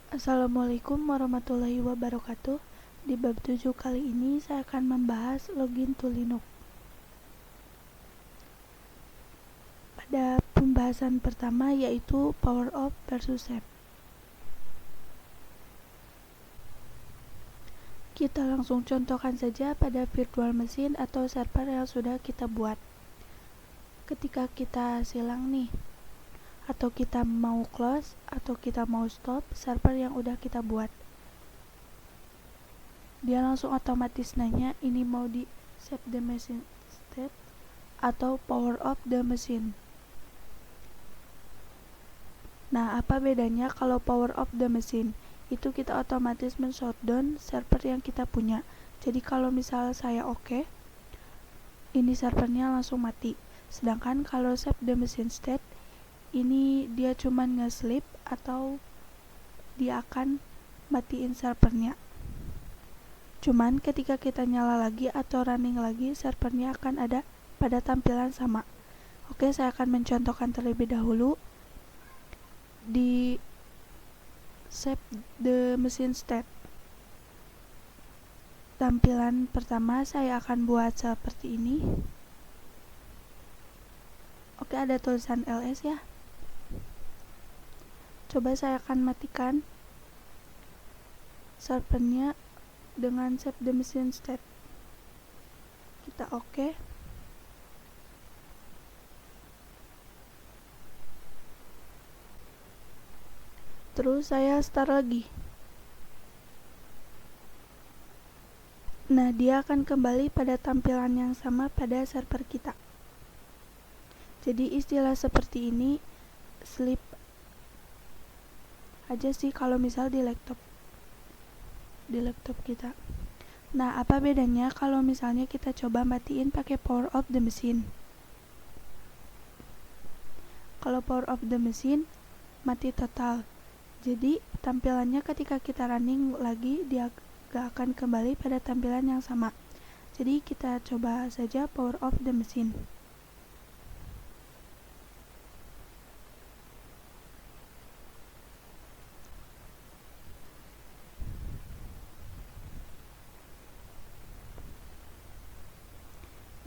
Assalamualaikum warahmatullahi wabarakatuh. Di bab 7 kali ini saya akan membahas login to Linux. Pada pembahasan pertama yaitu power off versus save. Kita langsung contohkan saja pada virtual machine atau server yang sudah kita buat. Ketika kita silang nih, atau kita mau close atau kita mau stop server yang udah kita buat, dia langsung otomatis nanya ini mau di save the machine state atau power off the machine. Nah, apa bedanya kalau power off the machine? Itu kita otomatis men-shutdown server yang kita punya. Jadi kalau misal saya oke, ini servernya langsung mati. Sedangkan kalau save the machine state, ini dia cuman nge-sleep atau dia akan matiin servernya. Cuman ketika kita nyala lagi atau running lagi, servernya akan ada pada tampilan sama. Oke, saya akan mencontohkan terlebih dahulu. Di save the machine state, tampilan pertama saya akan buat seperti ini. Oke, ada tulisan ls ya. Coba saya akan matikan servernya dengan save the machine state. Kita oke. Terus saya start lagi. Nah, dia akan kembali pada tampilan yang sama pada server kita. Jadi istilah seperti ini sleep aja sih kalau misal di laptop kita. Nah, apa bedanya kalau misalnya kita coba matiin pakai power off the machine? Kalau power off the machine mati total. Jadi tampilannya ketika kita running lagi dia gak akan kembali pada tampilan yang sama. Jadi kita coba saja power off the machine.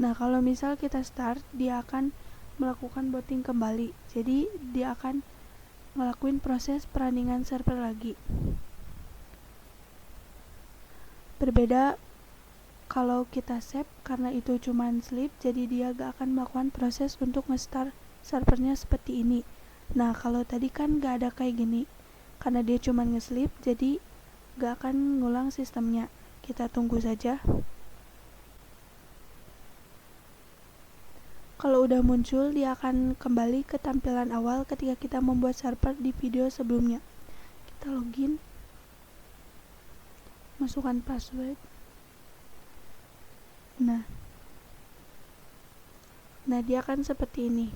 Nah, kalau misal kita start, dia akan melakukan booting kembali. Jadi dia akan ngelakuin proses perundingan server lagi. Berbeda kalau kita save, karena itu cuman sleep, jadi dia gak akan melakukan proses untuk nge-start servernya seperti ini. Nah, kalau tadi kan gak ada kayak gini, karena dia cuman nge-sleep, jadi gak akan ngulang sistemnya. Kita tunggu saja. Kalau udah muncul, dia akan kembali ke tampilan awal ketika kita membuat server di video sebelumnya. Kita login, masukkan password. Nah, dia akan seperti ini.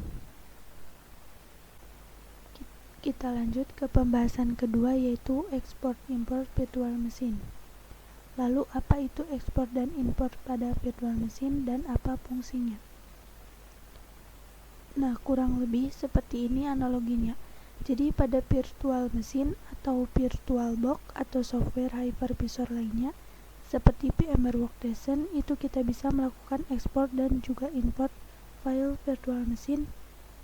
Kita lanjut ke pembahasan kedua yaitu export import virtual machine. Lalu apa itu export dan import pada virtual machine dan apa fungsinya? Nah, kurang lebih seperti ini analoginya. Jadi pada virtual machine atau virtualbox atau software hypervisor lainnya seperti VMware Workstation, itu kita bisa melakukan ekspor dan juga import file virtual machine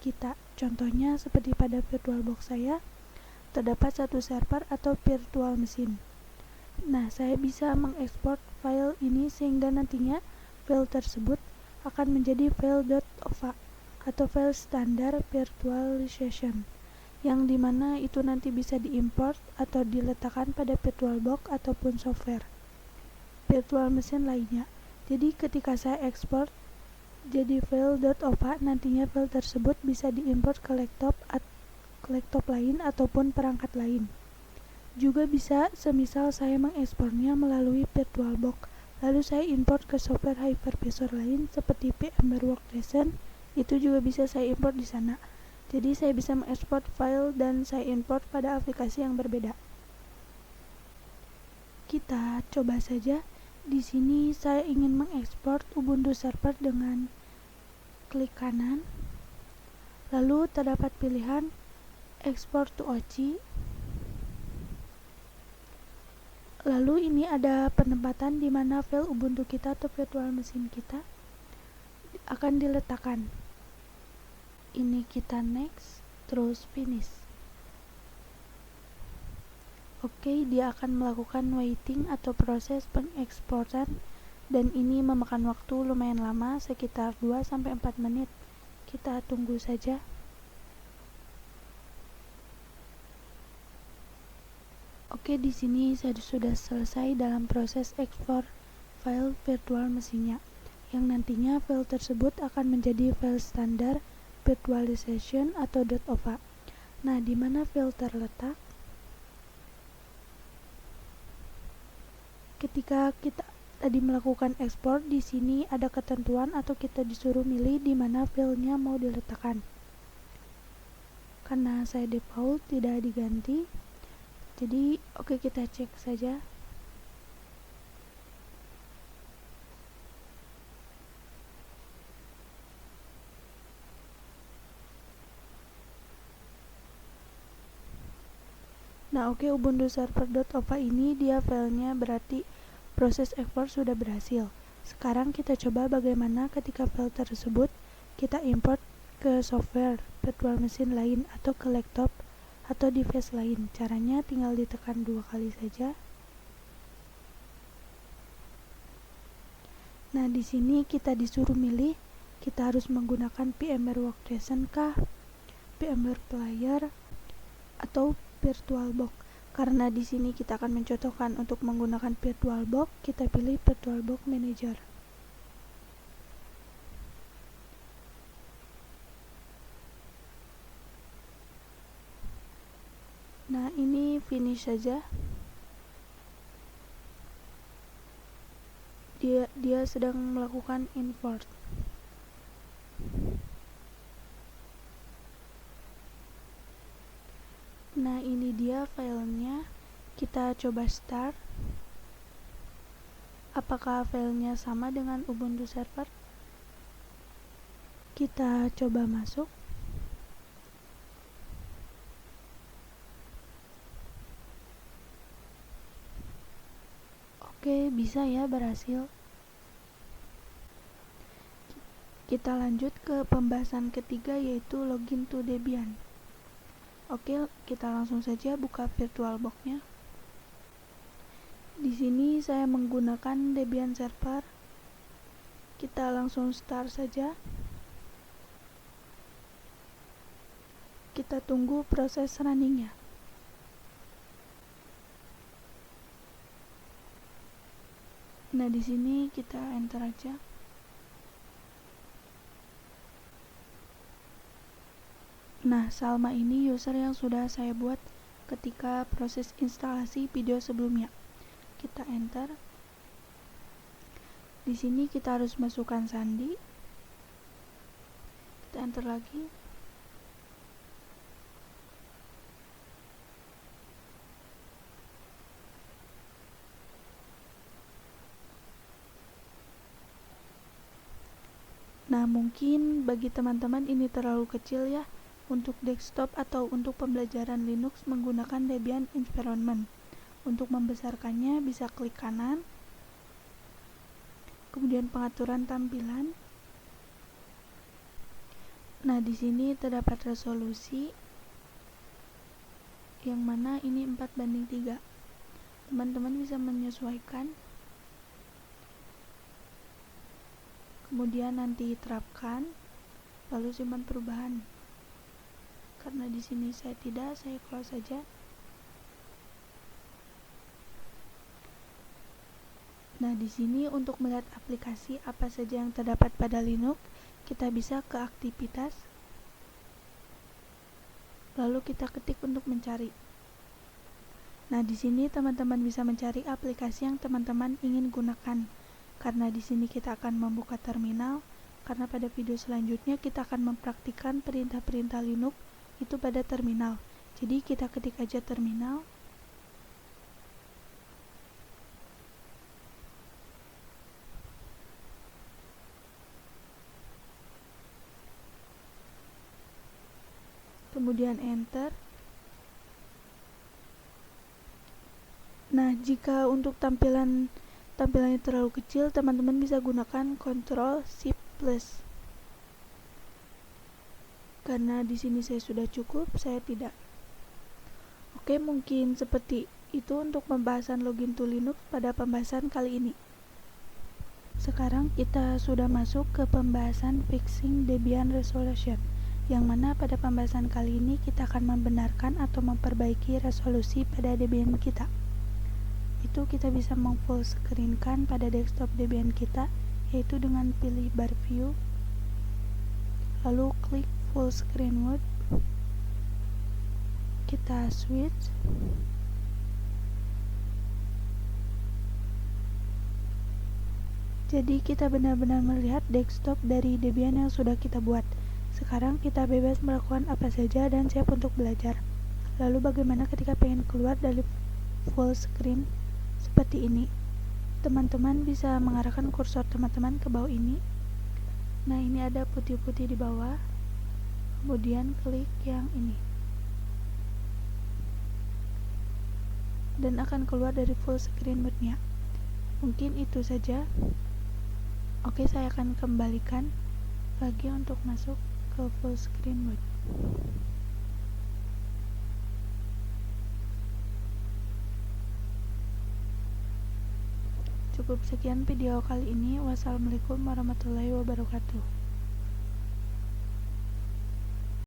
kita. Contohnya seperti pada VirtualBox saya terdapat satu server atau virtual machine. Nah, saya bisa mengekspor file ini sehingga nantinya file tersebut akan menjadi file .ova atau file standar virtualization, yang dimana itu nanti bisa diimport atau diletakkan pada VirtualBox ataupun software virtual machine lainnya. Jadi ketika saya ekspor jadi file .ova, nantinya file tersebut bisa diimport ke laptop lain ataupun perangkat lain. Juga bisa semisal saya mengekspornya melalui VirtualBox, lalu saya import ke software hypervisor lain seperti VMware Workstation, itu juga bisa saya import di sana. Jadi saya bisa mengekspor file dan saya import pada aplikasi yang berbeda. Kita coba saja. Di sini saya ingin mengekspor Ubuntu Server dengan klik kanan. Lalu terdapat pilihan export to OCI. Lalu ini ada penempatan di mana file Ubuntu kita atau virtual machine kita akan diletakkan. Ini kita next, terus finish. Oke, dia akan melakukan waiting atau proses pengeksporan, dan ini memakan waktu lumayan lama, sekitar 2-4 menit. Kita tunggu saja. Oke, di sini saya sudah selesai dalam proses ekspor file virtual mesinnya, yang nantinya file tersebut akan menjadi file standar virtualization atau .ova. Nah, di mana file terletak? Ketika kita tadi melakukan ekspor, di sini ada ketentuan atau kita disuruh milih di mana filenya mau diletakkan. Karena saya default tidak diganti, jadi oke, kita cek saja. Nah, oke, Ubuntu server.ova ini dia filenya, berarti proses ekspor sudah berhasil. Sekarang kita coba bagaimana ketika file tersebut kita import ke software virtual machine lain atau ke laptop atau device lain. Caranya tinggal ditekan 2 kali saja. Nah, di sini kita disuruh milih, kita harus menggunakan VMware Workstation kah, VMware Player, atau VirtualBox. Karena di sini kita akan mencocokkan untuk menggunakan VirtualBox, kita pilih VirtualBox Manager. Nah, ini finish saja. Dia sedang melakukan import. Nah, ini dia filenya. Kita coba start. Apakah filenya sama dengan Ubuntu server? Kita coba masuk. Oke, bisa ya, berhasil. Kita lanjut ke pembahasan ketiga, yaitu login to Debian. Oke, kita langsung saja buka VirtualBox-nya. Di sini saya menggunakan Debian server. Kita langsung start saja. Kita tunggu proses running-nya. Nah, di sini kita enter aja. Nah, Salma ini user yang sudah saya buat ketika proses instalasi video sebelumnya. Kita enter. Di sini kita harus masukkan sandi. Kita enter lagi. Nah, mungkin bagi teman-teman ini terlalu kecil ya untuk desktop atau untuk pembelajaran Linux menggunakan Debian environment. Untuk membesarkannya bisa klik kanan, kemudian pengaturan tampilan. Nah, di sini terdapat resolusi yang mana ini 4:3. Teman-teman bisa menyesuaikan. Kemudian nanti terapkan, lalu simpan perubahan. Karena di sini saya tidak, saya close saja. Nah, di sini untuk melihat aplikasi apa saja yang terdapat pada Linux, kita bisa ke aktivitas, lalu kita ketik untuk mencari. Nah, di sini teman-teman bisa mencari aplikasi yang teman-teman ingin gunakan. Karena di sini kita akan membuka terminal, karena pada video selanjutnya kita akan mempraktikkan perintah-perintah Linux itu pada terminal. Jadi kita ketik aja terminal. Kemudian enter. Nah, jika untuk tampilannya terlalu kecil, teman-teman bisa gunakan Ctrl Shift Plus. Karena di sini saya sudah cukup, saya tidak. Oke, mungkin seperti itu untuk pembahasan login to Linux pada pembahasan kali ini. Sekarang kita sudah masuk ke pembahasan fixing Debian resolution, yang mana pada pembahasan kali ini kita akan membenarkan atau memperbaiki resolusi pada Debian kita. Itu kita bisa meng-full screen-kan pada desktop Debian kita, yaitu dengan pilih bar view, lalu klik full screen mode, kita switch, jadi kita benar-benar melihat desktop dari Debian yang sudah kita buat. Sekarang kita bebas melakukan apa saja dan siap untuk belajar. Lalu bagaimana ketika pengen keluar dari full screen seperti ini? Teman-teman bisa mengarahkan kursor teman-teman ke bawah ini. Nah, ini ada putih-putih di bawah. Kemudian klik yang ini. Dan akan keluar dari full screen mode-nya. Mungkin itu saja. Oke, saya akan kembalikan lagi untuk masuk ke full screen mode. Cukup sekian video kali ini. Wassalamualaikum warahmatullahi wabarakatuh.